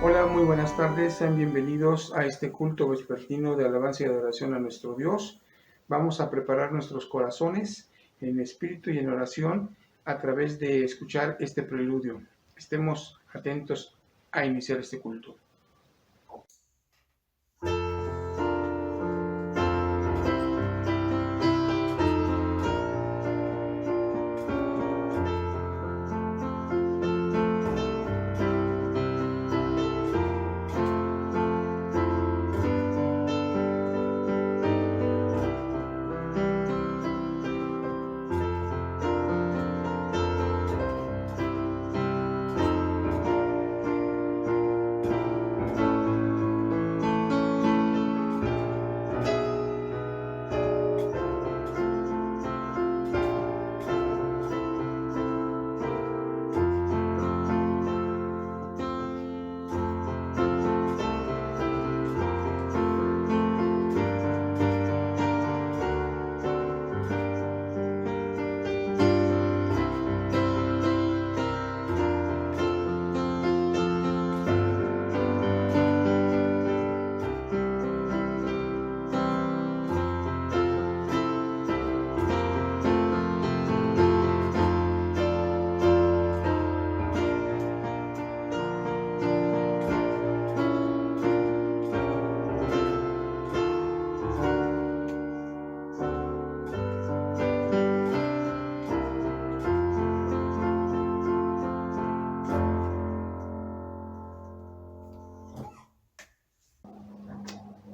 Hola, muy buenas tardes, sean bienvenidos a este culto vespertino de alabanza y adoración a nuestro Dios. Vamos a preparar nuestros corazones en espíritu y en oración a través de escuchar este preludio. Estemos atentos a iniciar este culto.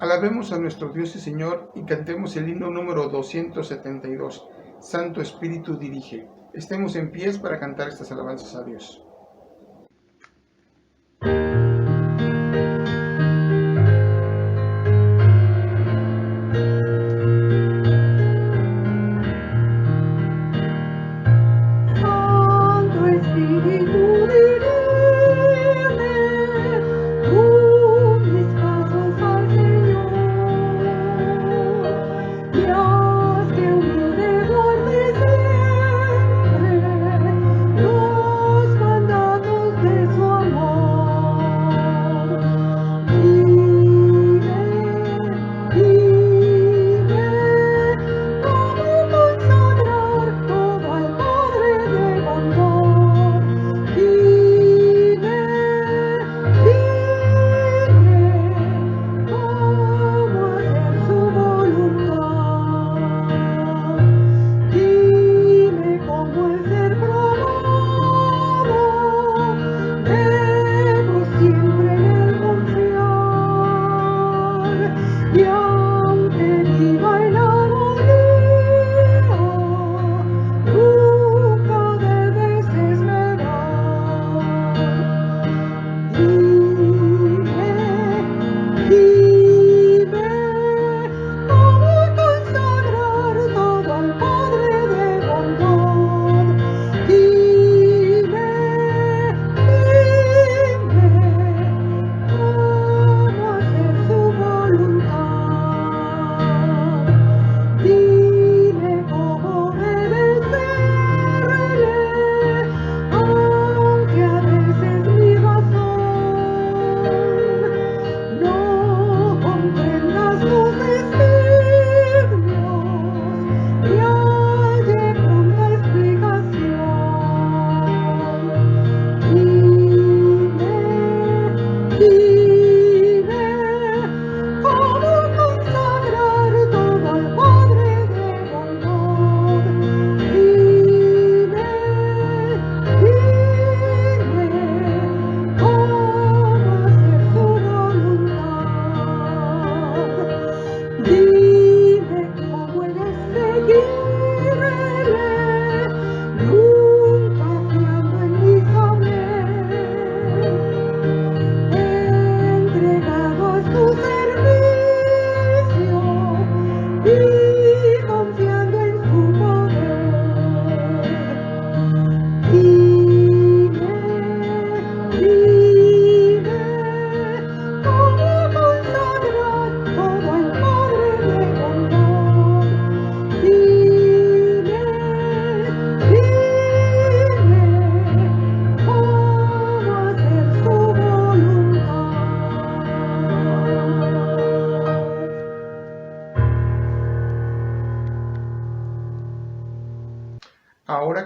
Alabemos a nuestro Dios y Señor y cantemos el himno número 272. Santo Espíritu dirige. Estemos en pies para cantar estas alabanzas a Dios. Nos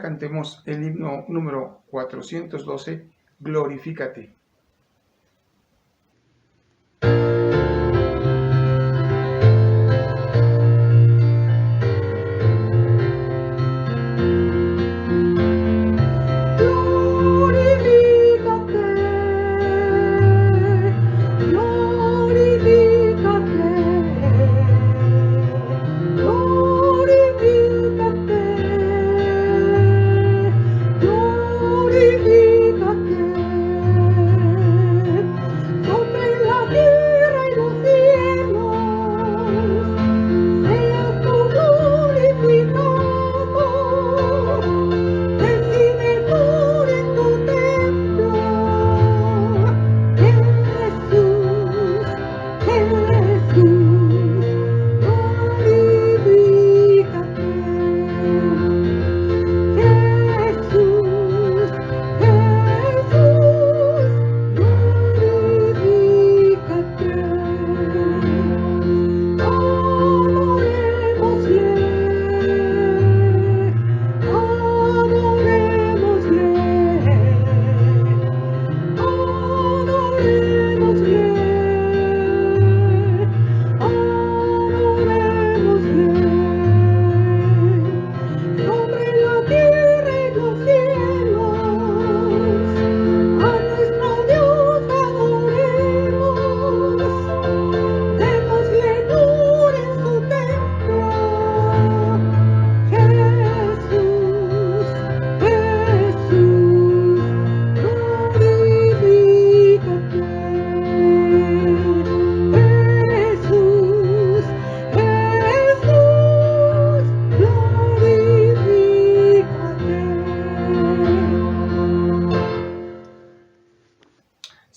cantemos el himno número 412, Glorifícate.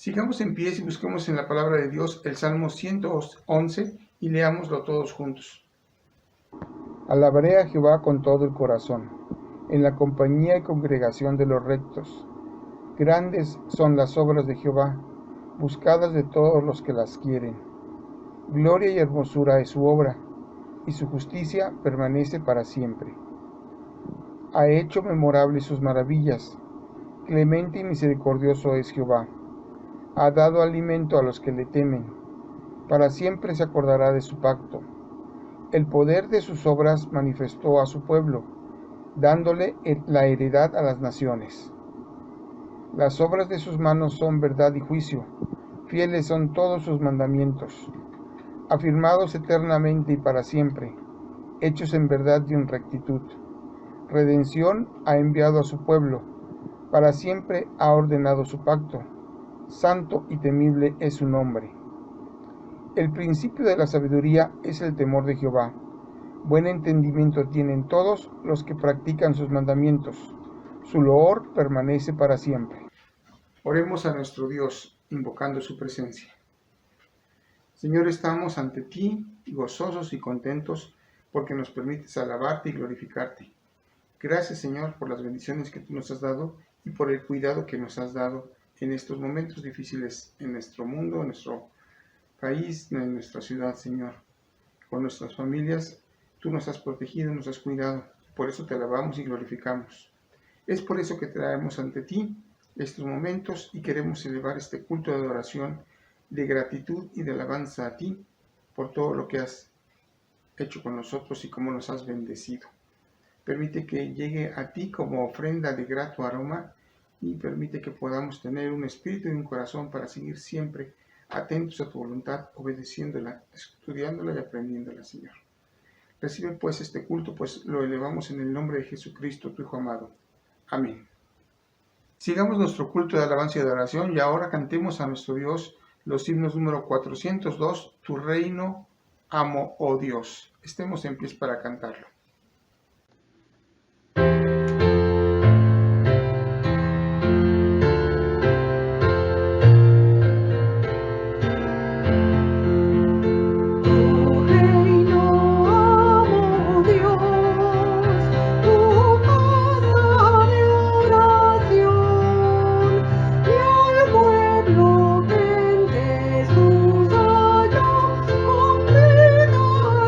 Sigamos en pie y busquemos en la palabra de Dios el Salmo 111 y leámoslo todos juntos. Alabaré a Jehová con todo el corazón, en la compañía y congregación de los rectos. Grandes son las obras de Jehová, buscadas de todos los que las quieren. Gloria y hermosura es su obra, y su justicia permanece para siempre. Ha hecho memorables sus maravillas, clemente y misericordioso es Jehová. Ha dado alimento a los que le temen, para siempre se acordará de su pacto. El poder de sus obras manifestó a su pueblo, dándole la heredad a las naciones. Las obras de sus manos son verdad y juicio, fieles son todos sus mandamientos, afirmados eternamente y para siempre, hechos en verdad y en rectitud. Redención ha enviado a su pueblo, para siempre ha ordenado su pacto. Santo y temible es su nombre. El principio de la sabiduría es el temor de Jehová. Buen entendimiento tienen todos los que practican sus mandamientos. Su loor permanece para siempre. Oremos a nuestro Dios, invocando su presencia. Señor, estamos ante ti, gozosos y contentos, porque nos permites alabarte y glorificarte. Gracias, Señor, por las bendiciones que tú nos has dado y por el cuidado que nos has dado en estos momentos difíciles en nuestro mundo, en nuestro país, en nuestra ciudad, Señor. Con nuestras familias, tú nos has protegido, nos has cuidado. Por eso te alabamos y glorificamos. Es por eso que traemos ante ti estos momentos y queremos elevar este culto de adoración, de gratitud y de alabanza a ti por todo lo que has hecho con nosotros y cómo nos has bendecido. Permite que llegue a ti como ofrenda de grato aroma y permite que podamos tener un espíritu y un corazón para seguir siempre atentos a tu voluntad, obedeciéndola, estudiándola y aprendiéndola, Señor. Recibe pues este culto, pues lo elevamos en el nombre de Jesucristo, tu Hijo amado. Amén. Sigamos nuestro culto de alabanza y de adoración y ahora cantemos a nuestro Dios los himnos número 402, Tu reino amo, oh Dios. Estemos en pie para cantarlo.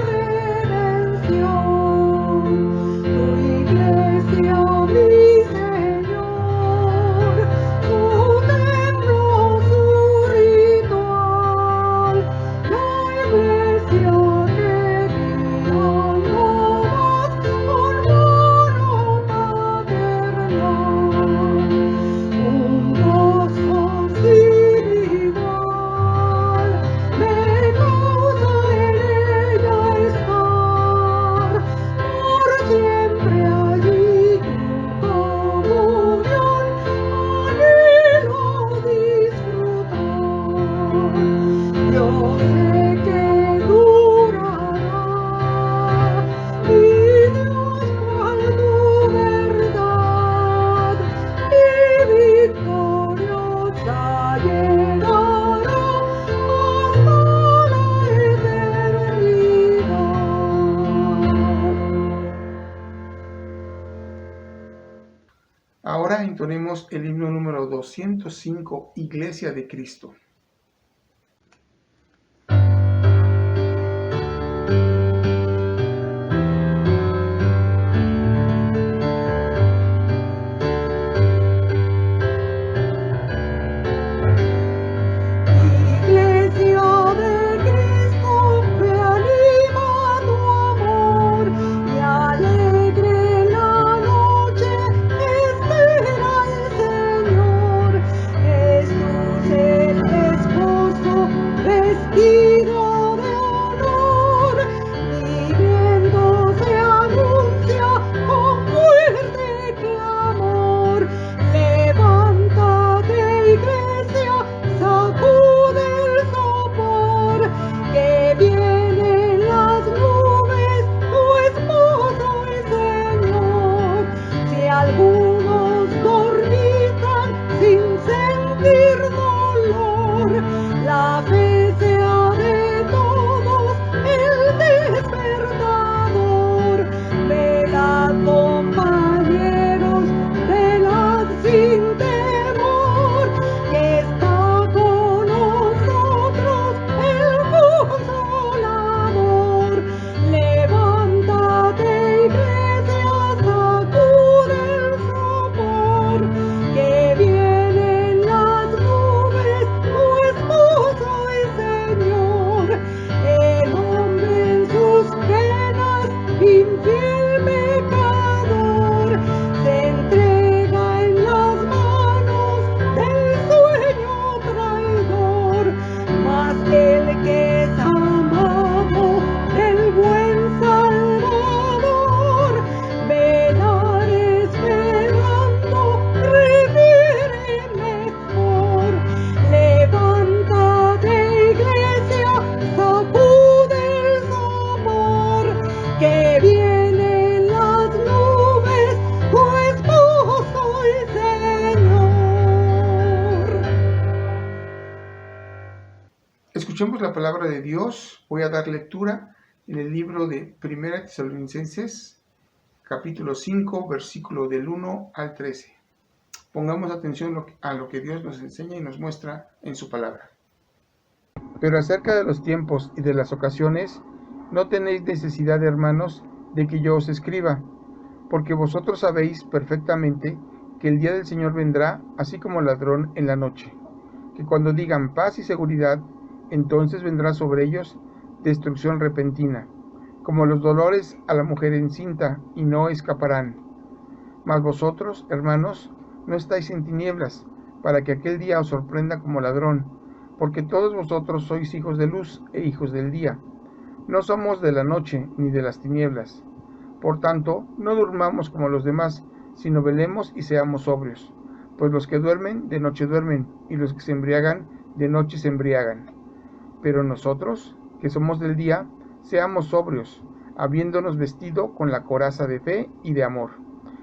Redención. Escuchemos el himno número 205, Iglesia de Cristo. Escuchemos la palabra de Dios. Voy a dar lectura en el libro de 1 Tesalonicenses, capítulo 5, versículo del 1 al 13. Pongamos atención a lo que Dios nos enseña y nos muestra en su palabra. Pero acerca de los tiempos y de las ocasiones, no tenéis necesidad, hermanos, de que yo os escriba, porque vosotros sabéis perfectamente que el día del Señor vendrá así como ladrón en la noche, que cuando digan paz y seguridad, entonces vendrá sobre ellos destrucción repentina, como los dolores a la mujer encinta, y no escaparán. Mas vosotros, hermanos, no estáis en tinieblas, para que aquel día os sorprenda como ladrón, porque todos vosotros sois hijos de luz e hijos del día. No somos de la noche ni de las tinieblas. Por tanto, no durmamos como los demás, sino velemos y seamos sobrios. Pues los que duermen, de noche duermen, y los que se embriagan, de noche se embriagan. Pero nosotros, que somos del día, seamos sobrios, habiéndonos vestido con la coraza de fe y de amor,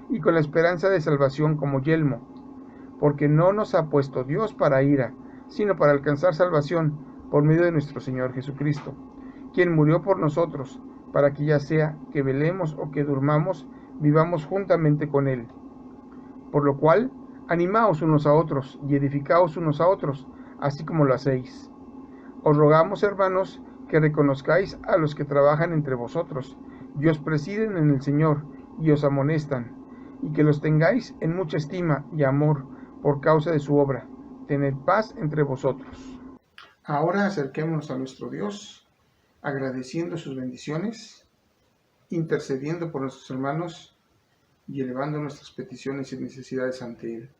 y con la esperanza de salvación como yelmo, porque no nos ha puesto Dios para ira, sino para alcanzar salvación por medio de nuestro Señor Jesucristo, quien murió por nosotros, para que ya sea que velemos o que durmamos, vivamos juntamente con Él. Por lo cual, animaos unos a otros y edificaos unos a otros, así como lo hacéis. Os rogamos, hermanos, que reconozcáis a los que trabajan entre vosotros, y os presiden en el Señor, y os amonestan, y que los tengáis en mucha estima y amor por causa de su obra. Tened paz entre vosotros. Ahora acerquémonos a nuestro Dios, agradeciendo sus bendiciones, intercediendo por nuestros hermanos y elevando nuestras peticiones y necesidades ante Él.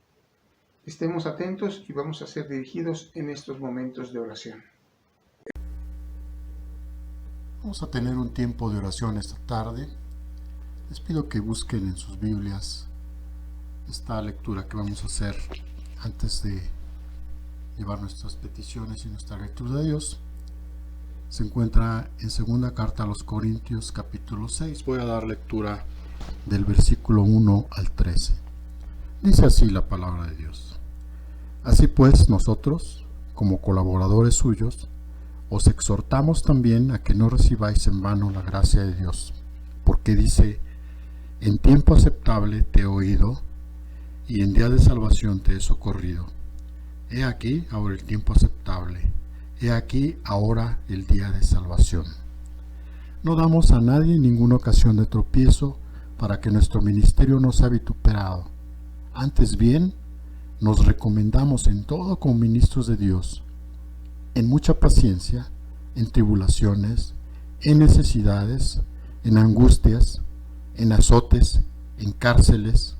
Estemos atentos y vamos a ser dirigidos en estos momentos de oración. Vamos a tener un tiempo de oración esta tarde. Les pido que busquen en sus Biblias esta lectura que vamos a hacer antes de llevar nuestras peticiones y nuestra gratitud a Dios. Se encuentra en segunda carta a los Corintios, capítulo 6. Voy a dar lectura del versículo 1 al 13. Dice así la palabra de Dios. Así pues, nosotros, como colaboradores suyos, os exhortamos también a que no recibáis en vano la gracia de Dios, porque dice, en tiempo aceptable te he oído, y en día de salvación te he socorrido. He aquí ahora el tiempo aceptable, he aquí ahora el día de salvación. No damos a nadie ninguna ocasión de tropiezo para que nuestro ministerio no sea vituperado. Antes bien, nos recomendamos en todo como ministros de Dios, en mucha paciencia, en tribulaciones, en necesidades, en angustias, en azotes, en cárceles,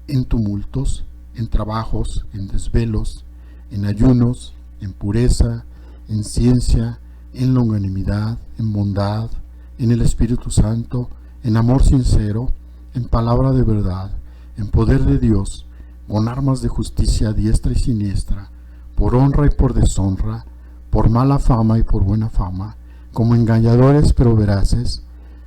en tumultos, en trabajos, en desvelos, en ayunos, en pureza, en ciencia, en longanimidad, en bondad, en el Espíritu Santo, en amor sincero, en palabra de verdad, en poder de Dios, con armas de justicia a diestra y siniestra, por honra y por deshonra, por mala fama y por buena fama, como engañadores pero veraces,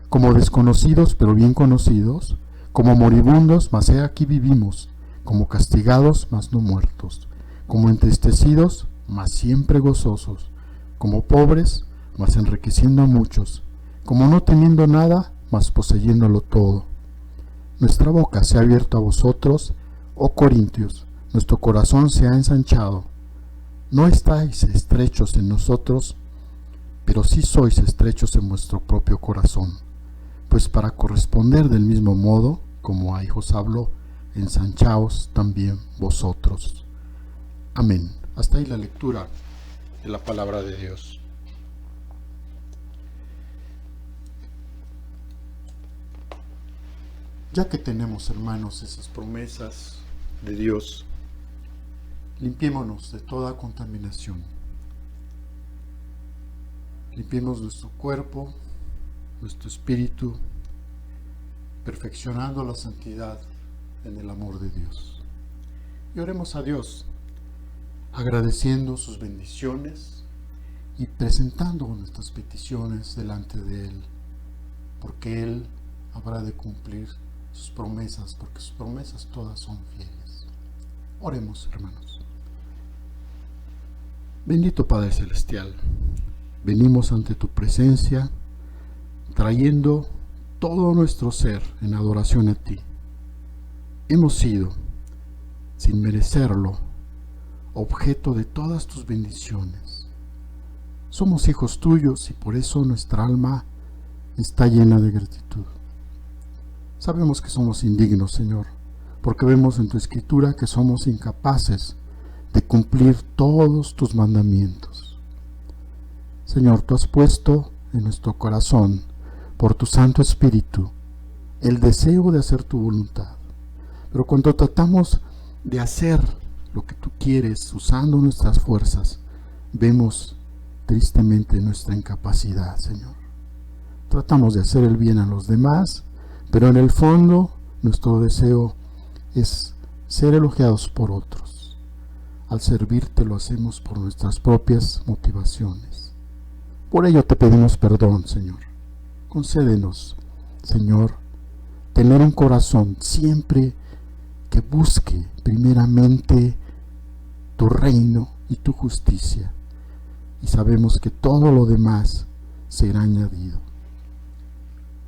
como desconocidos pero bien conocidos, como moribundos, mas he aquí vivimos, como castigados, mas no muertos, como entristecidos, mas siempre gozosos, como pobres, mas enriqueciendo a muchos, como no teniendo nada, mas poseyéndolo todo. Nuestra boca se ha abierto a vosotros, oh Corintios, nuestro corazón se ha ensanchado. No estáis estrechos en nosotros, pero sí sois estrechos en vuestro propio corazón, pues para corresponder del mismo modo, como a hijos hablo, ensanchaos también vosotros. Amén. Hasta ahí la lectura de la palabra de Dios. Ya que tenemos, hermanos, esas promesas de Dios, limpiémonos de toda contaminación. Limpiemos nuestro cuerpo, nuestro espíritu, perfeccionando la santidad en el amor de Dios. Y oremos a Dios, agradeciendo sus bendiciones y presentando nuestras peticiones delante de Él, porque Él habrá de cumplir sus promesas, porque sus promesas todas son fieles. Oremos, hermanos. Bendito Padre Celestial, venimos ante tu presencia, trayendo todo nuestro ser en adoración a ti. Hemos sido, sin merecerlo, objeto de todas tus bendiciones. Somos hijos tuyos y por eso nuestra alma está llena de gratitud. Sabemos que somos indignos, Señor, porque vemos en tu Escritura que somos incapaces de cumplir todos tus mandamientos. Señor, tú has puesto en nuestro corazón, por tu Santo Espíritu, el deseo de hacer tu voluntad. Pero cuando tratamos de hacer lo que tú quieres usando nuestras fuerzas, vemos tristemente nuestra incapacidad, Señor. Tratamos de hacer el bien a los demás, pero en el fondo nuestro deseo es ser elogiados por otros. Al servirte lo hacemos por nuestras propias motivaciones. Por ello te pedimos perdón, Señor. Concédenos, Señor, tener un corazón siempre que busque primeramente tu reino y tu justicia. Y sabemos que todo lo demás será añadido.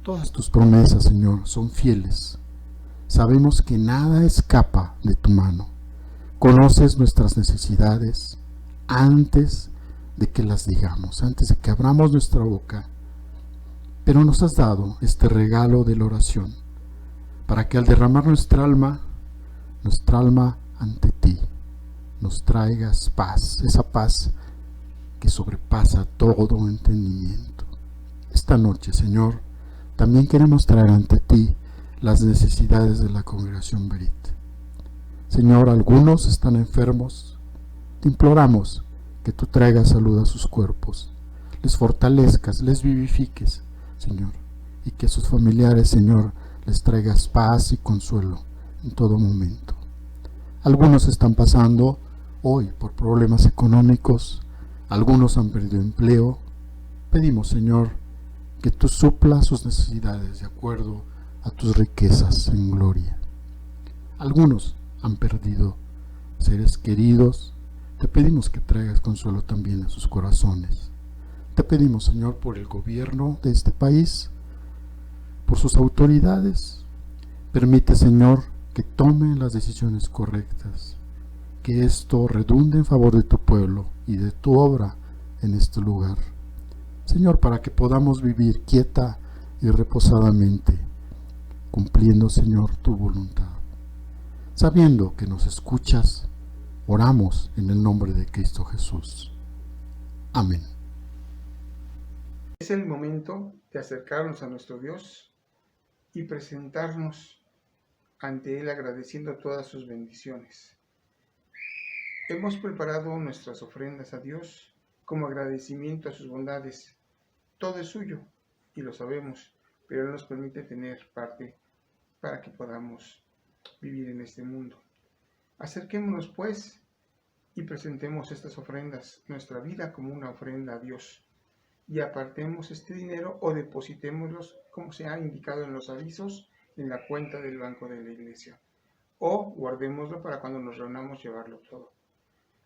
Todas tus promesas, Señor, son fieles. Sabemos que nada escapa de tu mano. Conoces nuestras necesidades antes de que las digamos, antes de que abramos nuestra boca. Pero nos has dado este regalo de la oración, para que al derramar nuestra alma ante ti, nos traigas paz, esa paz que sobrepasa todo entendimiento. Esta noche, Señor, también queremos traer ante ti las necesidades de la congregación Berit. Señor, algunos están enfermos. Te imploramos que tú traigas salud a sus cuerpos, les fortalezcas, les vivifiques, Señor, y que a sus familiares, Señor, les traigas paz y consuelo en todo momento. Algunos están pasando hoy por problemas económicos, algunos han perdido empleo. Pedimos, Señor, que tú suplas sus necesidades de acuerdo a tus riquezas en gloria. Algunos han perdido seres queridos. Te pedimos que traigas consuelo también a sus corazones. Te pedimos, Señor, por el gobierno de este país, por sus autoridades. Permite, Señor, que tomen las decisiones correctas, que esto redunde en favor de tu pueblo y de tu obra en este lugar. Señor, para que podamos vivir quieta y reposadamente, cumpliendo, Señor, tu voluntad. Sabiendo que nos escuchas, oramos en el nombre de Cristo Jesús. Amén. Es el momento de acercarnos a nuestro Dios y presentarnos ante Él agradeciendo todas sus bendiciones. Hemos preparado nuestras ofrendas a Dios como agradecimiento a sus bondades. Todo es suyo y lo sabemos, pero Él nos permite tener parte para que podamos vivir en este mundo. Acerquémonos pues y presentemos estas ofrendas, nuestra vida como una ofrenda a Dios, y apartemos este dinero o depositémoslos como se ha indicado en los avisos en la cuenta del banco de la iglesia, o guardémoslo para cuando nos reunamos llevarlo todo.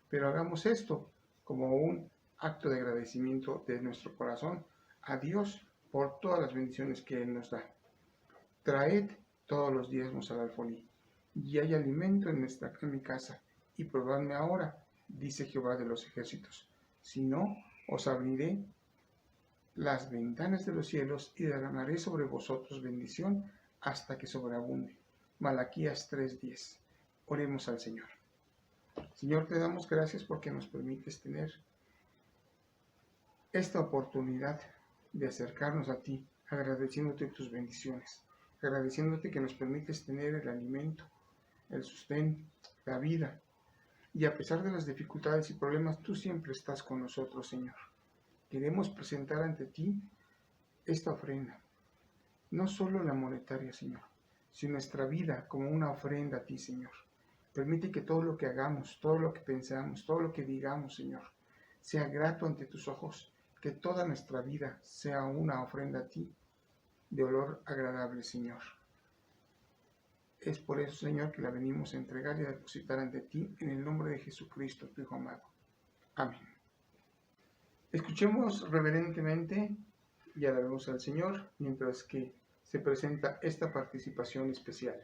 Pero hagamos esto como un acto de agradecimiento de nuestro corazón a Dios por todas las bendiciones que Él nos da. Traed todos los diezmos al alfolí, y hay alimento en mi casa, y probadme ahora, dice Jehová de los ejércitos. Si no, os abriré las ventanas de los cielos y derramaré sobre vosotros bendición hasta que sobreabunde. Malaquías 3:10. Oremos al Señor. Señor, te damos gracias porque nos permites tener esta oportunidad de acercarnos a ti, agradeciéndote tus bendiciones, agradeciéndote que nos permites tener el alimento, el sustento, la vida. Y a pesar de las dificultades y problemas, tú siempre estás con nosotros, Señor. Queremos presentar ante ti esta ofrenda, no solo la monetaria, Señor, sino nuestra vida como una ofrenda a ti, Señor. Permite que todo lo que hagamos, todo lo que pensamos, todo lo que digamos, Señor, sea grato ante tus ojos, que toda nuestra vida sea una ofrenda a ti, de olor agradable, Señor. Es por eso, Señor, que la venimos a entregar y a depositar ante ti, en el nombre de Jesucristo, tu Hijo amado. Amén. Escuchemos reverentemente y alabemos al Señor mientras que se presenta esta participación especial.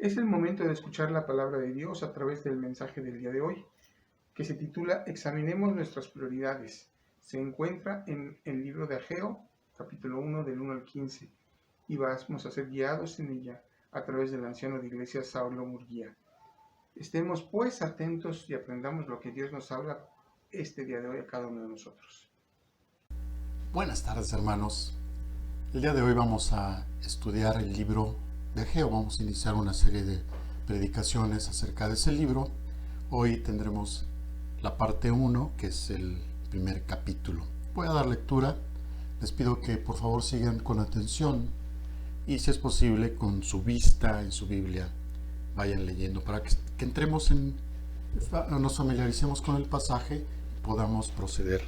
Es el momento de escuchar la palabra de Dios a través del mensaje del día de hoy, que se titula Examinemos nuestras prioridades. Se encuentra en el libro de Ageo, capítulo 1, del 1 al 15, y vamos a ser guiados en ella a través del anciano de iglesia Saulo Murguía. Estemos pues atentos y aprendamos lo que Dios nos habla este día de hoy a cada uno de nosotros. Buenas tardes, hermanos. El día de hoy vamos a estudiar el libro de Ageo. Vamos a iniciar una serie de predicaciones acerca de ese libro. Hoy tendremos la parte 1, que es el primer capítulo. Voy a dar lectura. Les pido que por favor sigan con atención y, si es posible, con su vista en su Biblia, vayan leyendo para que entremos nos familiaricemos con el pasaje y podamos proceder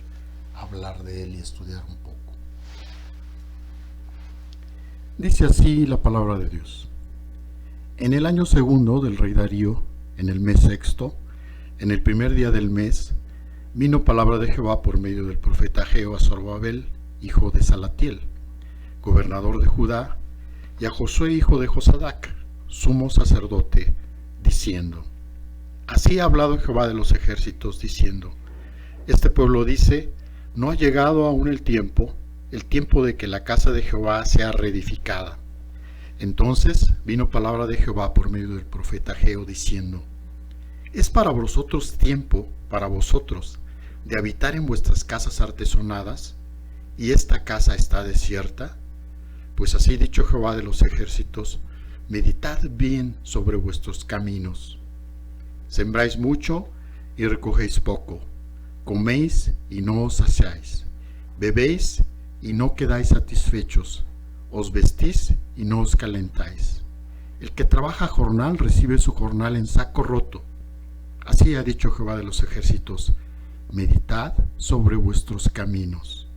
a hablar de él y estudiar un poco. Dice así la palabra de Dios. En el año segundo del rey Darío, en el mes sexto, en el primer día del mes, vino palabra de Jehová por medio del profeta Ageo a Zorobabel, hijo de Salatiel, gobernador de Judá, y a Josué, hijo de Josadac, sumo sacerdote, diciendo: Así ha hablado Jehová de los ejércitos, diciendo: Este pueblo dice, no ha llegado aún el tiempo de que la casa de Jehová sea reedificada. Entonces vino palabra de Jehová por medio del profeta Ageo, diciendo: Es para vosotros tiempo, para vosotros, de habitar en vuestras casas artesonadas, y esta casa está desierta. Pues así ha dicho Jehová de los ejércitos: meditad bien sobre vuestros caminos. Sembráis mucho y recogéis poco, coméis y no os saciáis, bebéis y no quedáis satisfechos, os vestís y no os calentáis. El que trabaja jornal recibe su jornal en saco roto. Así ha dicho Jehová de los ejércitos: meditad sobre vuestros caminos.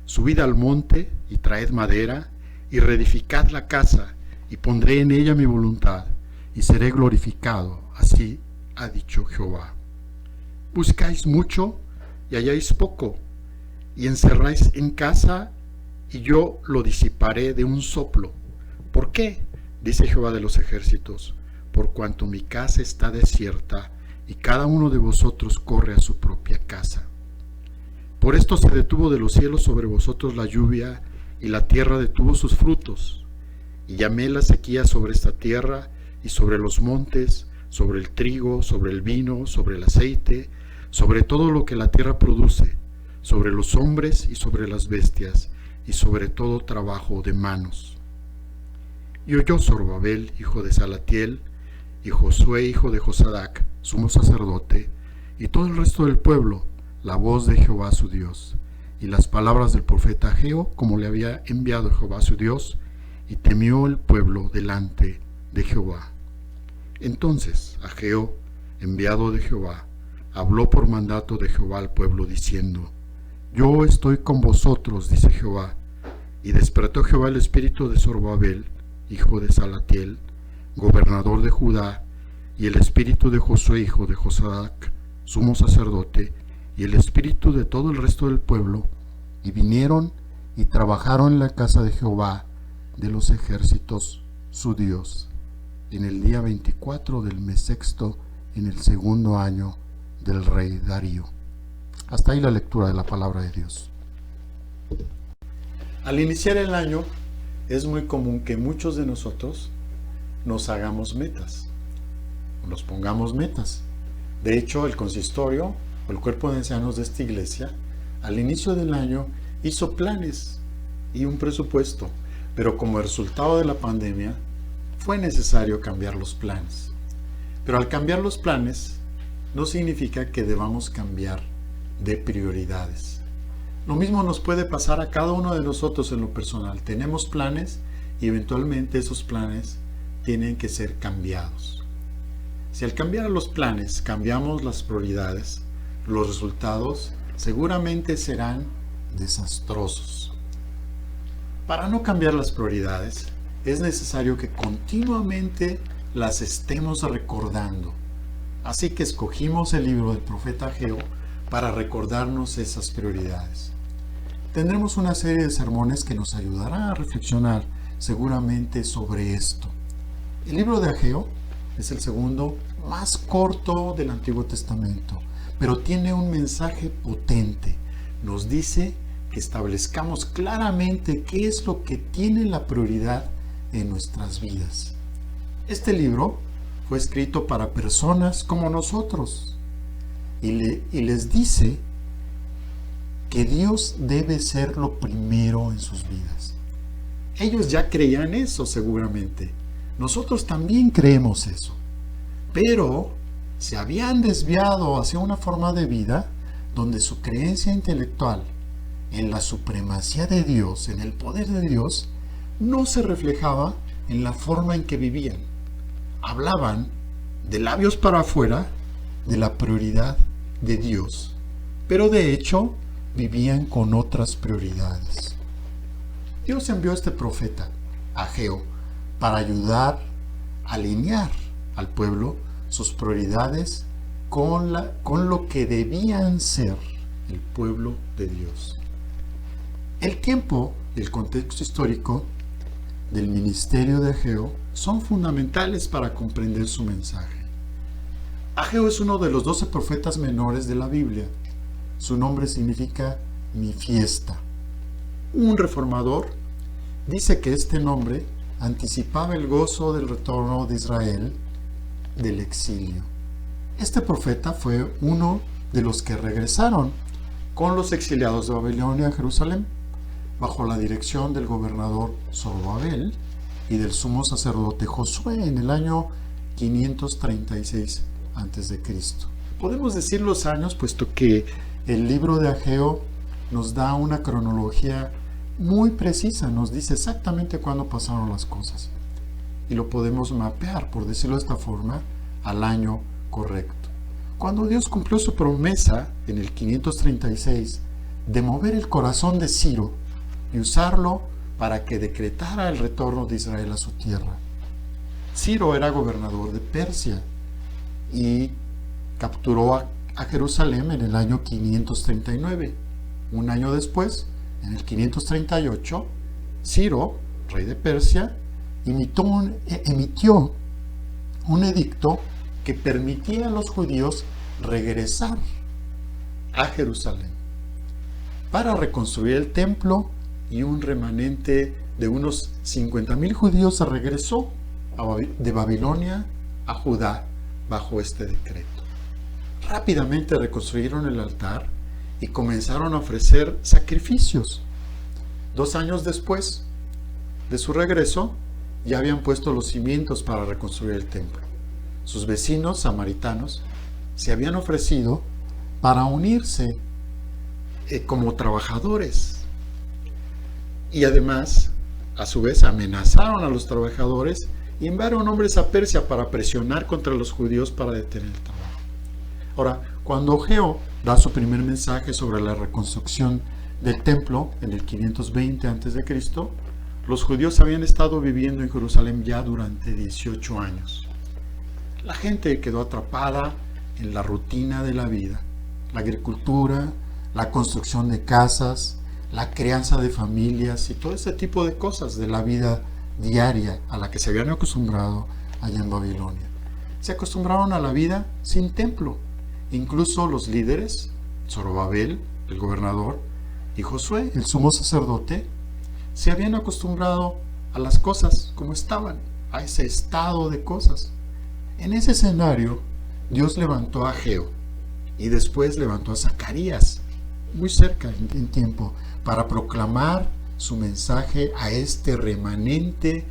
Subid al monte y traed madera y reedificad la casa, y pondré en ella mi voluntad, y seré glorificado. Así ha dicho Jehová. Buscáis mucho y halláis poco, y encerráis en casa, y yo lo disiparé de un soplo. ¿Por qué? Dice Jehová de los ejércitos: por cuanto mi casa está desierta, y cada uno de vosotros corre a su propia casa. Por esto se detuvo de los cielos sobre vosotros la lluvia, y la tierra detuvo sus frutos. Y llamé la sequía sobre esta tierra, y sobre los montes, sobre el trigo, sobre el vino, sobre el aceite, sobre todo lo que la tierra produce, sobre los hombres y sobre las bestias, y sobre todo trabajo de manos. Y oyó Zorobabel, hijo de Salatiel, y Josué, hijo de Josadac, sumo sacerdote, y todo el resto del pueblo, la voz de Jehová su Dios, y las palabras del profeta Ageo, como le había enviado Jehová su Dios, y temió el pueblo delante de Jehová. Entonces Ageo, enviado de Jehová, habló por mandato de Jehová al pueblo, diciendo: Yo estoy con vosotros, dice Jehová. Y despertó Jehová el espíritu de Zorobabel, hijo de Salatiel, gobernador de Judá, y el espíritu de Josué, hijo de Josadac, sumo sacerdote, y el espíritu de todo el resto del pueblo, y vinieron y trabajaron en la casa de Jehová de los ejércitos, su Dios, en el día 24 del mes sexto, en el segundo año del rey Darío. Hasta ahí la lectura de la palabra de Dios. Al iniciar el año, es muy común que muchos de nosotros nos hagamos metas, o nos pongamos metas. De hecho, el consistorio o el cuerpo de ancianos de esta iglesia, al inicio del año, hizo planes y un presupuesto, pero como resultado de la pandemia, fue necesario cambiar los planes. Pero al cambiar los planes, no significa que debamos cambiar de prioridades. Lo mismo nos puede pasar a cada uno de nosotros en lo personal. Tenemos planes y eventualmente esos planes tienen que ser cambiados. Si al cambiar los planes cambiamos las prioridades, los resultados seguramente serán desastrosos. Para no cambiar las prioridades, es necesario que continuamente las estemos recordando. Así que escogimos el libro del profeta Ageo para recordarnos esas prioridades. Tendremos una serie de sermones que nos ayudará a reflexionar seguramente sobre esto. El libro de Ageo es el segundo más corto del Antiguo Testamento, pero tiene un mensaje potente. Nos dice que establezcamos claramente qué es lo que tiene la prioridad en nuestras vidas. Este libro fue escrito para personas como nosotros y les dice que Dios debe ser lo primero en sus vidas. Ellos ya creían eso seguramente. Nosotros también creemos eso. Pero se habían desviado hacia una forma de vida donde su creencia intelectual en la supremacía de Dios, en el poder de Dios, no se reflejaba en la forma en que vivían. Hablaban de labios para afuera de la prioridad de Dios, pero de hecho vivían con otras prioridades. Dios envió a este profeta, Ageo, para ayudar a alinear al pueblo sus prioridades con lo que debían ser el pueblo de Dios. El tiempo y el contexto histórico del ministerio de Ageo son fundamentales para comprender su mensaje. Ageo es uno de los 12 profetas menores de la Biblia. Su nombre significa mi fiesta. Un reformador dice que este nombre anticipaba el gozo del retorno de Israel del exilio. Este profeta fue uno de los que regresaron con los exiliados de Babilonia a Jerusalén, bajo la dirección del gobernador Zorobabel y del sumo sacerdote Josué en el año 536 a.C. Podemos decir los años, puesto que el libro de Ageo nos da una cronología muy precisa, nos dice exactamente cuándo pasaron las cosas. Y lo podemos mapear, por decirlo de esta forma, al año correcto. Cuando Dios cumplió su promesa en el 536 de mover el corazón de Ciro y usarlo para que decretara el retorno de Israel a su tierra. Ciro era gobernador de Persia y capturó a Jerusalén en el año 539. Un año después, en el 538, Ciro, rey de Persia, emitió un edicto que permitía a los judíos regresar a Jerusalén para reconstruir el templo, y un remanente de unos 50,000 judíos se regresó de Babilonia a Judá bajo este decreto. Rápidamente reconstruyeron el altar y comenzaron a ofrecer sacrificios. 2 años después de su regreso, ya habían puesto los cimientos para reconstruir el templo. Sus vecinos samaritanos se habían ofrecido para unirse como trabajadores. Y además, a su vez, amenazaron a los trabajadores y enviaron hombres a Persia para presionar contra los judíos para detener el trabajo. Ahora, cuando Ageo da su primer mensaje sobre la reconstrucción del templo en el 520 a.C., los judíos habían estado viviendo en Jerusalén ya durante 18 años. La gente quedó atrapada en la rutina de la vida, la agricultura, la construcción de casas, la crianza de familias y todo ese tipo de cosas de la vida diaria a la que se habían acostumbrado allá en Babilonia. Se acostumbraron a la vida sin templo. Incluso los líderes, Zorobabel, el gobernador, y Josué, el sumo sacerdote, se habían acostumbrado a las cosas como estaban, a ese estado de cosas. En ese escenario, Dios levantó a Ageo y después levantó a Zacarías, muy cerca en tiempo, para proclamar su mensaje a este remanente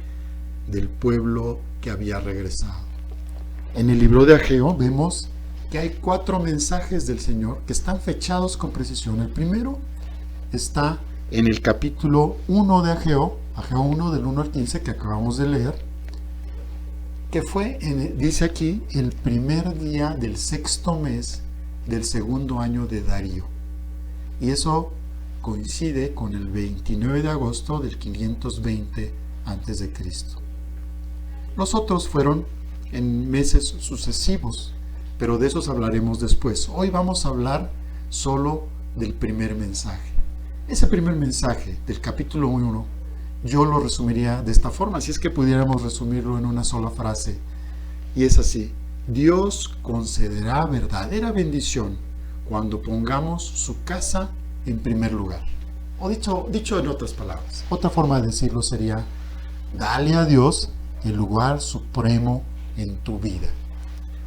del pueblo que había regresado. En el libro de Ageo vemos que hay 4 mensajes del Señor que están fechados con precisión. El primero está en el capítulo 1 de Ageo 1 del 1 al 15 que acabamos de leer, que fue, dice aquí, el primer día del 6º mes del 2º año de Darío. Y eso coincide con el 29 de agosto del 520 a.C. Los otros fueron en meses sucesivos, pero de esos hablaremos después. Hoy vamos a hablar solo del primer mensaje. Ese primer mensaje del capítulo 1 yo lo resumiría de esta forma, si es que pudiéramos resumirlo en una sola frase. Y es así: Dios concederá verdadera bendición cuando pongamos su casa en primer lugar. O dicho en otras palabras, otra forma de decirlo sería: dale a Dios el lugar supremo en tu vida.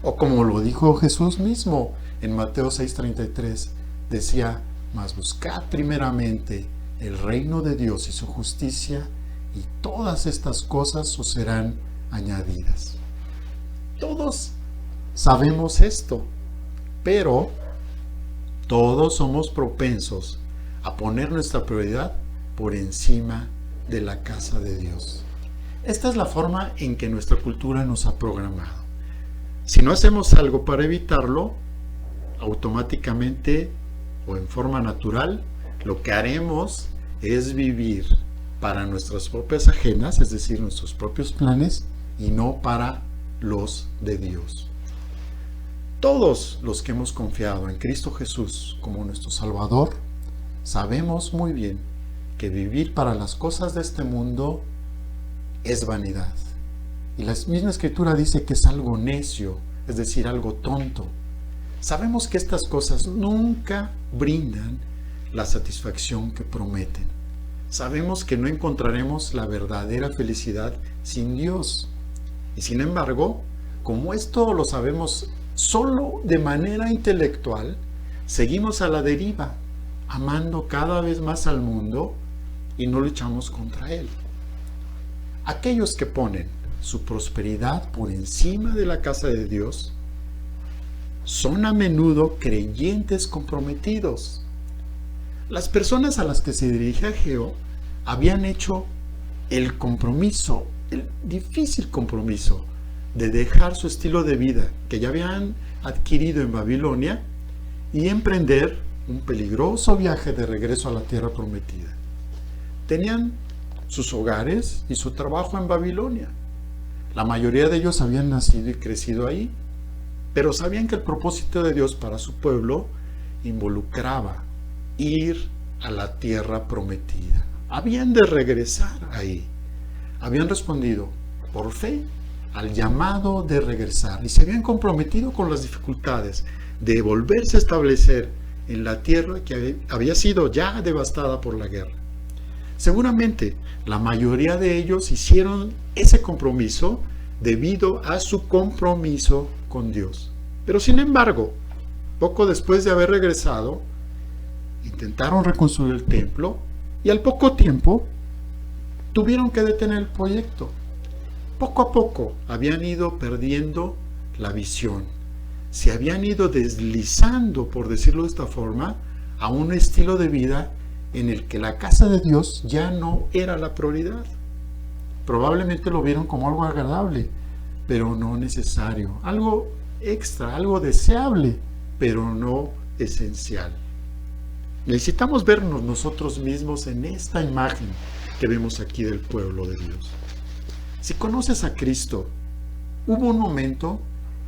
O como lo dijo Jesús mismo en Mateo 6:33, decía: mas buscad primeramente el reino de Dios y su justicia, y todas estas cosas os serán añadidas. Todos sabemos esto, pero todos somos propensos a poner nuestra prioridad por encima de la casa de Dios. Esta es la forma en que nuestra cultura nos ha programado. Si no hacemos algo para evitarlo, automáticamente o en forma natural, lo que haremos es vivir para nuestras propias ajenas, es decir, nuestros propios planes, y no para los de Dios. Todos los que hemos confiado en Cristo Jesús como nuestro Salvador, sabemos muy bien que vivir para las cosas de este mundo es vanidad. Y la misma Escritura dice que es algo necio, es decir, algo tonto. Sabemos que estas cosas nunca brindan la satisfacción que prometen. Sabemos que no encontraremos la verdadera felicidad sin Dios. Y sin embargo, como esto lo sabemos solo de manera intelectual, seguimos a la deriva, amando cada vez más al mundo y no luchamos contra él. Aquellos que ponen su prosperidad por encima de la casa de Dios son a menudo creyentes comprometidos. Las personas a las que se dirige Ageo habían hecho el compromiso, el difícil compromiso de dejar su estilo de vida que ya habían adquirido en Babilonia y emprender un peligroso viaje de regreso a la tierra prometida. Tenían sus hogares y su trabajo en Babilonia. La mayoría de ellos habían nacido y crecido ahí, pero sabían que el propósito de Dios para su pueblo involucraba ir a la tierra prometida. Habían de regresar ahí. Habían respondido por fe al llamado de regresar y se habían comprometido con las dificultades de volverse a establecer en la tierra que había sido ya devastada por la guerra. Seguramente la mayoría de ellos hicieron ese compromiso debido a su compromiso con Dios. Pero sin embargo, poco después de haber regresado, intentaron reconstruir el templo y al poco tiempo tuvieron que detener el proyecto. Poco a poco habían ido perdiendo la visión. Se habían ido deslizando, por decirlo de esta forma, a un estilo de vida en el que la casa de Dios ya no era la prioridad. Probablemente lo vieron como algo agradable, pero no necesario. Algo extra, algo deseable, pero no esencial. Necesitamos vernos nosotros mismos en esta imagen que vemos aquí del pueblo de Dios. Si conoces a Cristo, hubo un momento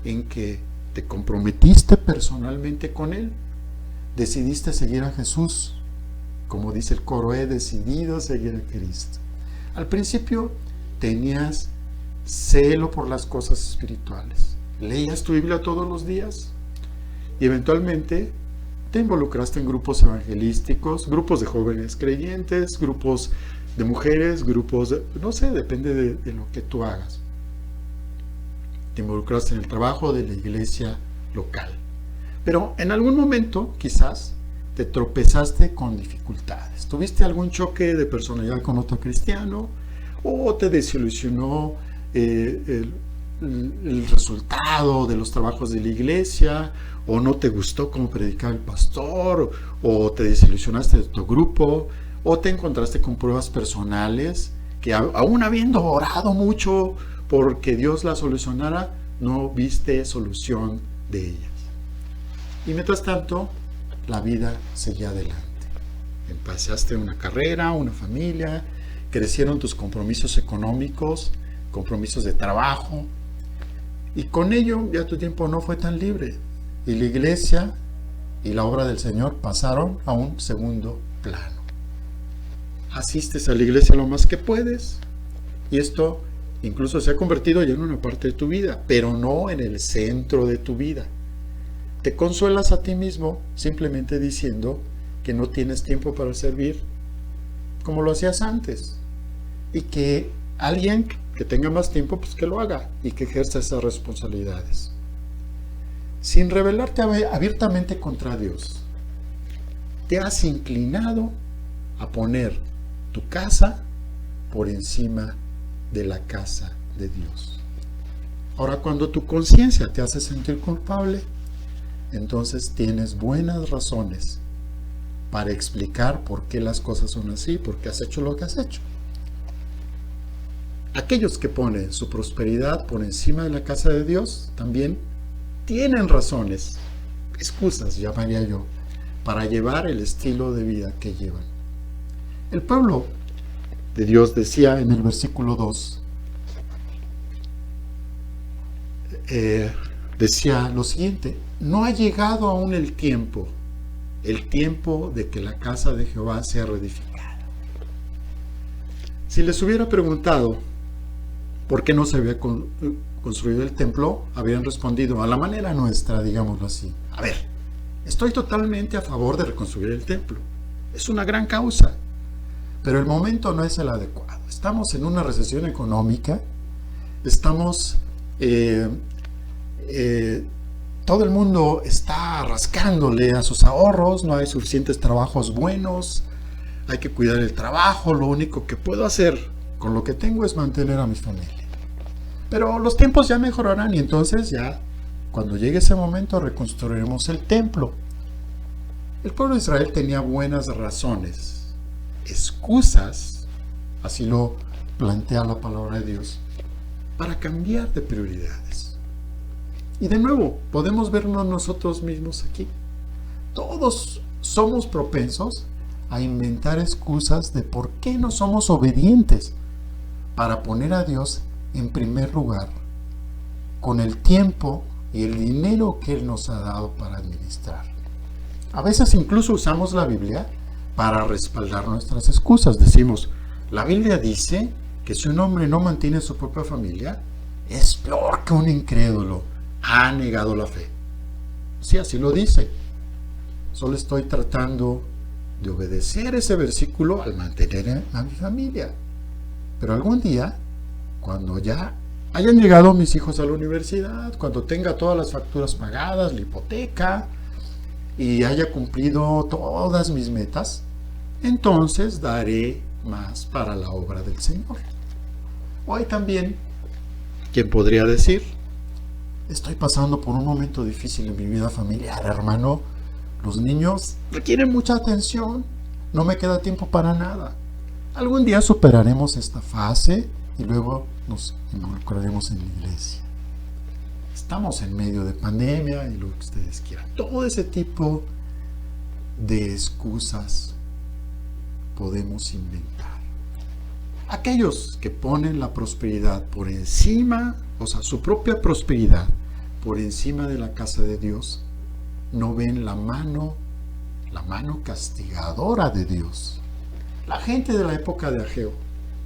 en que te comprometiste personalmente con Él. Decidiste seguir a Jesús. Como dice el coro, he decidido seguir a Cristo. Al principio tenías celo por las cosas espirituales. Leías tu Biblia todos los días y eventualmente te involucraste en grupos evangelísticos, grupos de jóvenes creyentes, grupos de mujeres, grupos de, no sé, depende de lo que tú hagas. Te involucraste en el trabajo de la iglesia local. Pero en algún momento, quizás, te tropezaste con dificultades. ¿Tuviste algún choque de personalidad con otro cristiano? ¿O te desilusionó el resultado de los trabajos de la iglesia? ¿O no te gustó cómo predicaba el pastor? ¿O te desilusionaste de tu grupo? ¿O te encontraste con pruebas personales que aún habiendo orado mucho porque Dios las solucionara, no viste solución de ellas? Y mientras tanto, la vida seguía adelante. Empezaste una carrera, una familia, crecieron tus compromisos económicos, compromisos de trabajo, y con ello ya tu tiempo no fue tan libre, y la iglesia y la obra del Señor pasaron a un segundo plano. asistes a la iglesia lo más que puedes, y esto incluso se ha convertido ya en una parte de tu vida, pero no en el centro de tu vida. Te consuelas a ti mismo simplemente diciendo que no tienes tiempo para servir como lo hacías antes, y que alguien que tenga más tiempo, pues que lo haga y que ejerza esas responsabilidades. Sin rebelarte abiertamente contra Dios, te has inclinado a poner tu casa por encima de la casa de Dios. Ahora, cuando tu conciencia te hace sentir culpable, entonces tienes buenas razones para explicar por qué las cosas son así, por qué has hecho lo que has hecho. Aquellos que ponen su prosperidad por encima de la casa de Dios también tienen razones, excusas llamaría yo, para llevar el estilo de vida que llevan. El pueblo de Dios decía en el versículo 2, decía lo siguiente: no ha llegado aún el tiempo de que la casa de Jehová sea reedificada. Si les hubiera preguntado por qué no se había construido el templo, habrían respondido a la manera nuestra, digámoslo así. A ver, estoy totalmente a favor de reconstruir el templo. Es una gran causa, pero el momento no es el adecuado. Estamos en una recesión económica, estamos... todo el mundo está rascándole a sus ahorros, no hay suficientes trabajos buenos, hay que cuidar el trabajo, lo único que puedo hacer con lo que tengo es mantener a mi familia. Pero los tiempos ya mejorarán y entonces ya, cuando llegue ese momento, reconstruiremos el templo. El pueblo de Israel tenía buenas razones, excusas, así lo plantea la palabra de Dios, para cambiar de prioridades. Y de nuevo, podemos vernos nosotros mismos aquí. Todos somos propensos a inventar excusas de por qué no somos obedientes para poner a Dios en primer lugar con el tiempo y el dinero que Él nos ha dado para administrar. A veces incluso usamos la Biblia para respaldar nuestras excusas. Decimos, la Biblia dice que si un hombre no mantiene su propia familia, es peor que un incrédulo. Ha negado la fe. Sí, así lo dice. Solo estoy tratando de obedecer ese versículo al mantener a mi familia. Pero algún día, cuando ya hayan llegado mis hijos a la universidad, cuando tenga todas las facturas pagadas, la hipoteca, y haya cumplido todas mis metas, entonces daré más para la obra del Señor. O hay también quien podría decir, estoy pasando por un momento difícil en mi vida familiar, hermano. Los niños requieren mucha atención. No me queda tiempo para nada. Algún día superaremos esta fase y luego nos involucraremos en la iglesia. Estamos en medio de pandemia y lo que ustedes quieran. Todo ese tipo de excusas podemos inventar. Aquellos que ponen la prosperidad por encima, o sea, su propia prosperidad por encima de la casa de Dios, no ven la mano castigadora de Dios. La gente de la época de Ageo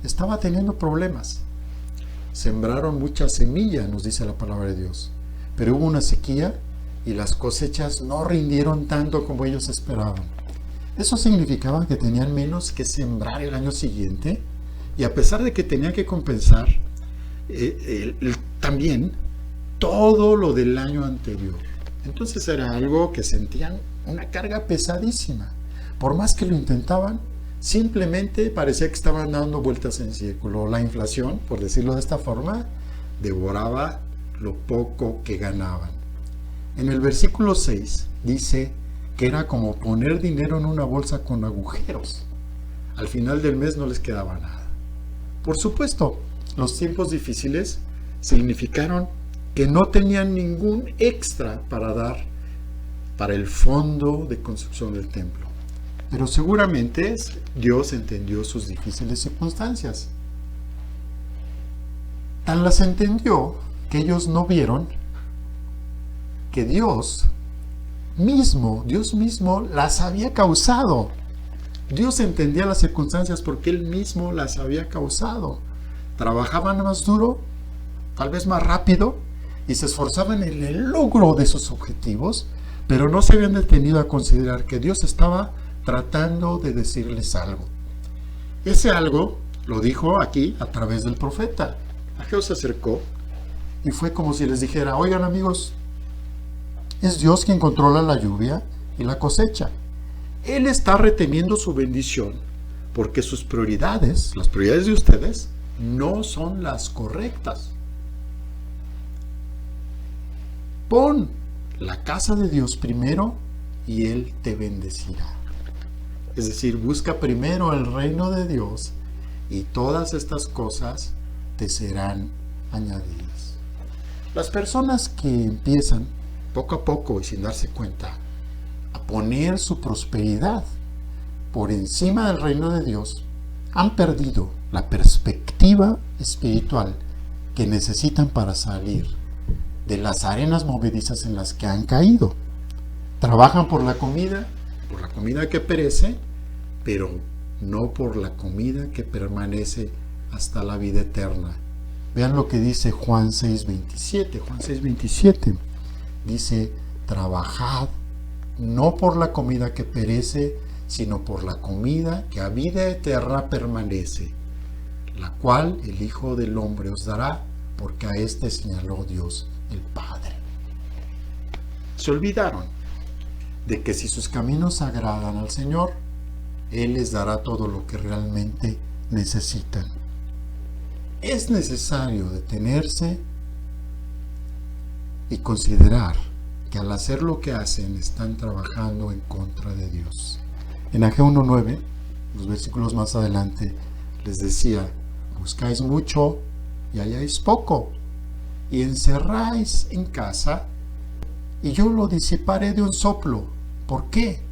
estaba teniendo problemas. Sembraron mucha semilla, nos dice la palabra de Dios, pero hubo una sequía y las cosechas no rindieron tanto como ellos esperaban. Eso significaba que tenían menos que sembrar el año siguiente, y a pesar de que tenían que compensar también todo lo del año anterior. Entonces era algo que sentían una carga pesadísima. Por más que lo intentaban, simplemente parecía que estaban dando vueltas en círculo. La inflación, por decirlo de esta forma, devoraba lo poco que ganaban. En el versículo 6 dice que era como poner dinero en una bolsa con agujeros. Al final del mes no les quedaba nada. Por supuesto, los tiempos difíciles significaron que no tenían ningún extra para dar para el fondo de construcción del templo. Pero seguramente Dios entendió sus difíciles circunstancias. Tan las entendió que ellos no vieron que Dios mismo las había causado. Dios entendía las circunstancias porque Él mismo las había causado. Trabajaban más duro, tal vez más rápido, y se esforzaban en el logro de sus objetivos, pero no se habían detenido a considerar que Dios estaba tratando de decirles algo. Ese algo lo dijo aquí a través del profeta. Ageo se acercó y fue como si les dijera: oigan amigos, es Dios quien controla la lluvia y la cosecha. Él está reteniendo su bendición porque sus prioridades, las prioridades de ustedes, no son las correctas. Pon la casa de Dios primero y Él te bendecirá. Es decir, busca primero el reino de Dios y todas estas cosas te serán añadidas. Las personas que empiezan poco a poco y sin darse cuenta a poner su prosperidad por encima del reino de Dios han perdido la perspectiva espiritual que necesitan para salir de las arenas movedizas en las que han caído. Trabajan por la comida que perece, pero no por la comida que permanece hasta la vida eterna. Vean lo que dice Juan 6:27. Juan 6:27 dice: trabajad no por la comida que perece, sino por la comida que a vida eterna permanece, la cual el Hijo del Hombre os dará, porque a éste señaló Dios el Padre. Se olvidaron de que si sus caminos agradan al Señor, Él les dará todo lo que realmente necesitan. Es necesario detenerse y considerar que al hacer lo que hacen están trabajando en contra de Dios. En Ageo 1:9, los versículos más adelante, les decía: buscáis mucho y halláis poco, y encerráis en casa, y yo lo disiparé de un soplo. ¿Por qué?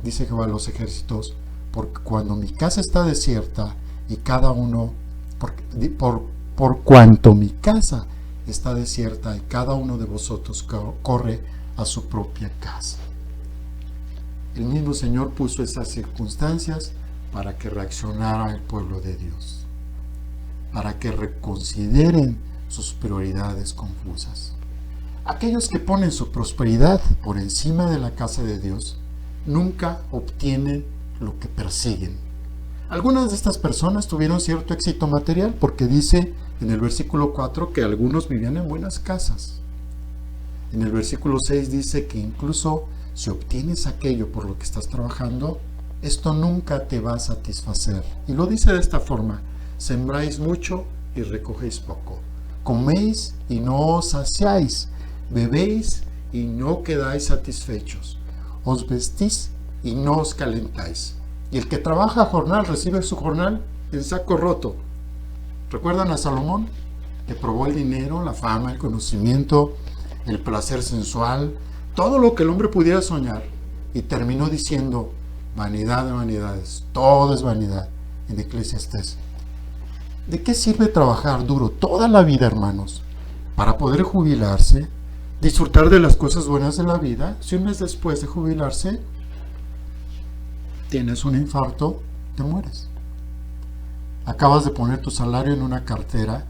Dice Jehová de los ejércitos: porque cuando mi casa está desierta y cada uno, por cuanto mi casa está desierta y cada uno de vosotros corre a su propia casa. El mismo Señor puso esas circunstancias para que reaccionara el pueblo de Dios, para que reconsideren sus prioridades confusas. Aquellos que ponen su prosperidad por encima de la casa de Dios nunca obtienen lo que persiguen. Algunas de estas personas tuvieron cierto éxito material, porque dice en el versículo 4 que algunos vivían en buenas casas. En el versículo 6 dice que incluso si obtienes aquello por lo que estás trabajando, esto nunca te va a satisfacer. Y lo dice de esta forma: sembráis mucho y recogéis poco. Coméis y no os saciáis. Bebéis y no quedáis satisfechos. Os vestís y no os calentáis. Y el que trabaja a jornal recibe su jornal en saco roto. ¿Recuerdan a Salomón, que probó el dinero, la fama, el conocimiento, el placer sensual, todo lo que el hombre pudiera soñar, y terminó diciendo: vanidad de vanidades, todo es vanidad, en Eclesiastés? ¿De qué sirve trabajar duro toda la vida, hermanos, para poder jubilarse, disfrutar de las cosas buenas de la vida, si un mes después de jubilarse tienes un infarto, te mueres? Acabas de poner tu salario en una cartera,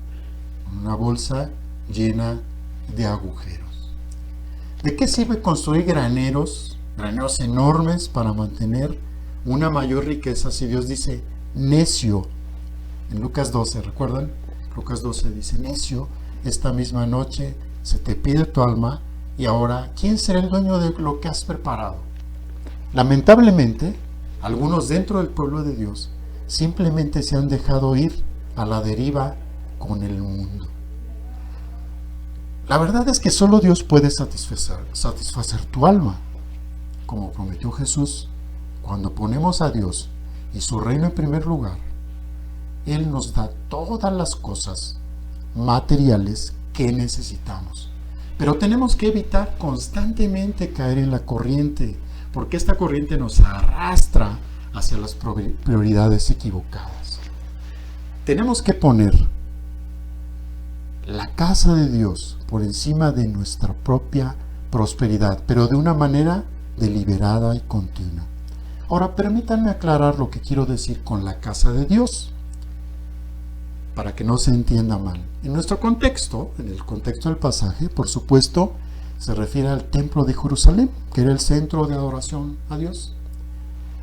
en una bolsa llena de agujeros. ¿De qué sirve construir graneros enormes para mantener una mayor riqueza si Dios dice: necio? En Lucas 12, ¿recuerdan? Lucas 12 dice: necio, esta misma noche se te pide tu alma, y ahora, ¿quién será el dueño de lo que has preparado? Lamentablemente, algunos dentro del pueblo de Dios simplemente se han dejado ir a la deriva con el mundo. La verdad es que solo Dios puede satisfacer tu alma. Como prometió Jesús, cuando ponemos a Dios y su reino en primer lugar, Él nos da todas las cosas materiales que necesitamos. Pero tenemos que evitar constantemente caer en la corriente, porque esta corriente nos arrastra hacia las prioridades equivocadas. Tenemos que poner la casa de Dios por encima de nuestra propia prosperidad, pero de una manera deliberada y continua. Ahora permítanme aclarar lo que quiero decir con la casa de Dios, para que no se entienda mal. En nuestro contexto, en el contexto del pasaje, por supuesto, se refiere al templo de Jerusalén, que era el centro de adoración a Dios.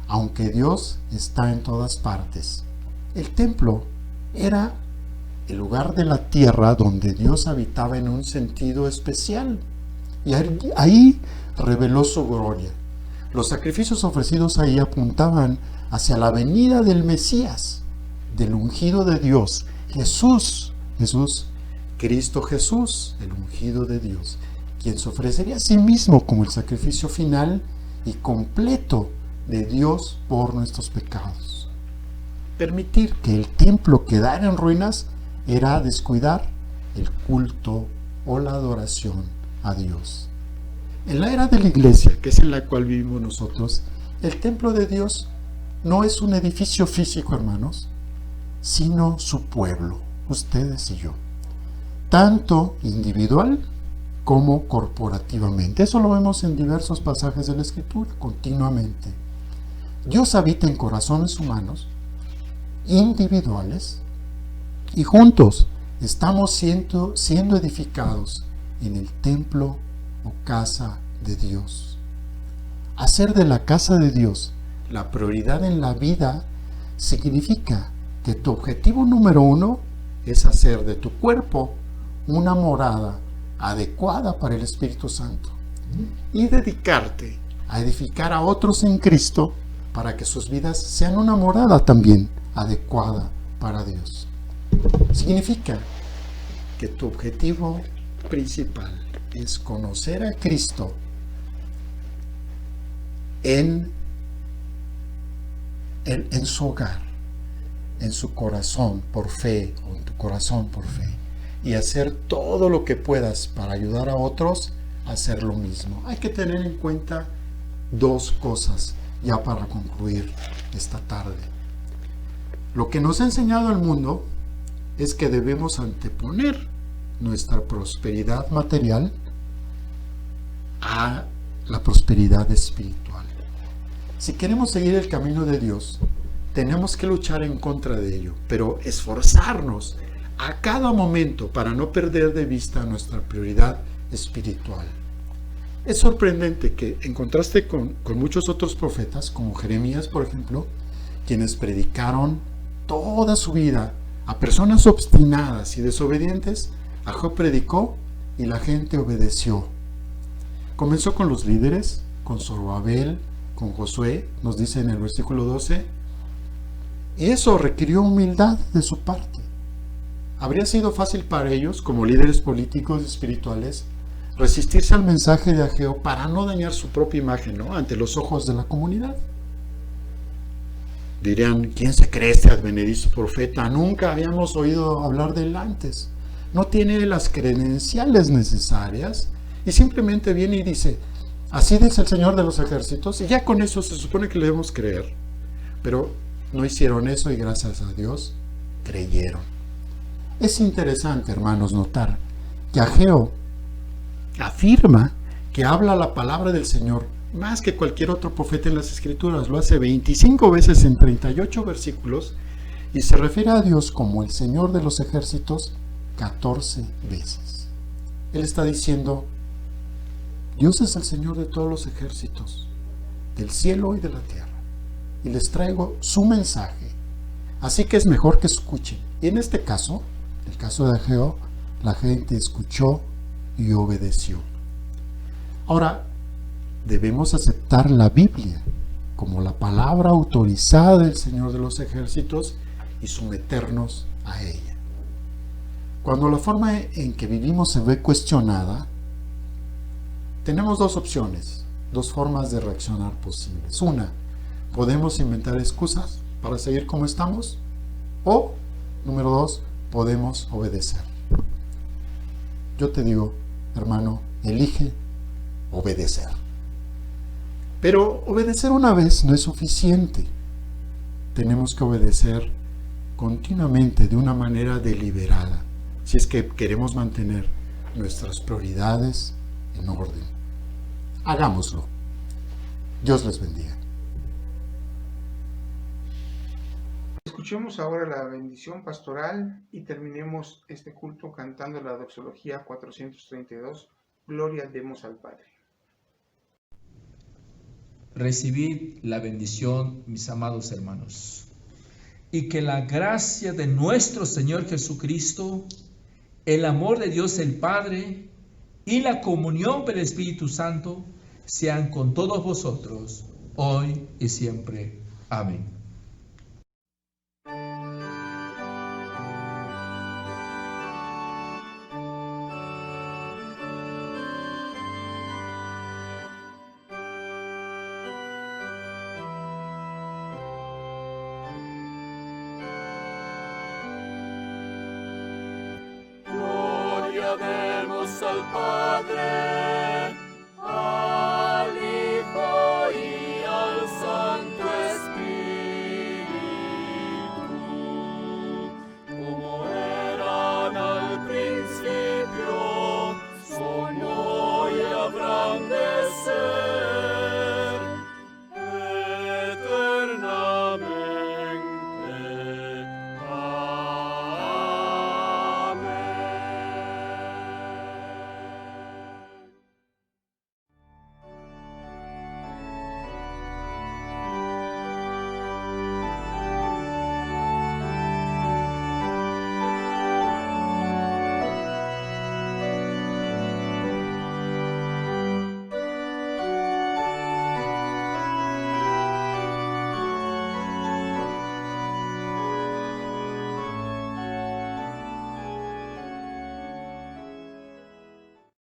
Aunque Dios está en todas partes, el templo era el lugar de la tierra donde Dios habitaba en un sentido especial, y ahí reveló su gloria. Los sacrificios ofrecidos ahí apuntaban hacia la venida del Mesías, del ungido de Dios, Jesús, Cristo Jesús, el ungido de Dios, quien se ofrecería a sí mismo como el sacrificio final y completo de Dios por nuestros pecados. Permitir que el templo quedara en ruinas era descuidar el culto o la adoración a Dios. En la era de la iglesia, que es en la cual vivimos nosotros, el templo de Dios no es un edificio físico, hermanos, sino su pueblo, ustedes y yo, tanto individual como corporativamente. Eso lo vemos en diversos pasajes de la Escritura, continuamente. Dios habita en corazones humanos, individuales, y juntos estamos siendo edificados en el templo o casa de Dios. Hacer de la casa de Dios la prioridad en la vida significa que tu objetivo número uno es hacer de tu cuerpo una morada adecuada para el Espíritu Santo y dedicarte a edificar a otros en Cristo para que sus vidas sean una morada también adecuada para Dios. Significa que tu objetivo principal es conocer a Cristo en su hogar, en su corazón por fe, o en tu corazón por fe, y hacer todo lo que puedas para ayudar a otros a hacer lo mismo. Hay que tener en cuenta dos cosas ya para concluir esta tarde. Lo que nos ha enseñado el mundo es que debemos anteponer nuestra prosperidad material a la prosperidad espiritual. Si queremos seguir el camino de Dios, tenemos que luchar en contra de ello, pero esforzarnos a cada momento para no perder de vista nuestra prioridad espiritual. Es sorprendente que en contraste con muchos otros profetas, como Jeremías, por ejemplo, quienes predicaron toda su vida a personas obstinadas y desobedientes, Job predicó y la gente obedeció. Comenzó con los líderes, con Zorobabel, con Josué, nos dice en el versículo 12, y eso requirió humildad de su parte. Habría sido fácil para ellos, como líderes políticos y espirituales, resistirse al mensaje de Ageo para no dañar su propia imagen, ¿no?, ante los ojos de la comunidad. Dirían, ¿quién se cree este advenedizo profeta? Nunca habíamos oído hablar de él antes. No tiene las credenciales necesarias y simplemente viene y dice, así dice el Señor de los ejércitos, y ya con eso se supone que le debemos creer. Pero no hicieron eso y gracias a Dios creyeron. Es interesante, hermanos, notar que Ageo afirma que habla la palabra del Señor más que cualquier otro profeta en las Escrituras. Lo hace 25 veces en 38 versículos y se refiere a Dios como el Señor de los ejércitos 14 veces. Él está diciendo, Dios es el Señor de todos los ejércitos, del cielo y de la tierra, y les traigo su mensaje, así que es mejor que escuchen. Y en este caso, el caso de Ageo, la gente escuchó y obedeció. Ahora, debemos aceptar la Biblia como la palabra autorizada del Señor de los ejércitos y someternos a ella. Cuando la forma en que vivimos se ve cuestionada, tenemos dos opciones, dos formas de reaccionar posibles. Una, podemos inventar excusas para seguir como estamos, o, número dos, podemos obedecer. Yo te digo, hermano, elige obedecer. Pero obedecer una vez no es suficiente. Tenemos que obedecer continuamente de una manera deliberada, si es que queremos mantener nuestras prioridades en orden. Hagámoslo. Dios les bendiga. Escuchemos ahora la bendición pastoral y terminemos este culto cantando la doxología 432. Gloria demos al Padre. Recibid la bendición, mis amados hermanos, y que la gracia de nuestro Señor Jesucristo, el amor de Dios el Padre y la comunión del Espíritu Santo sean con todos vosotros, hoy y siempre. Amén. Gloria demos al Padre,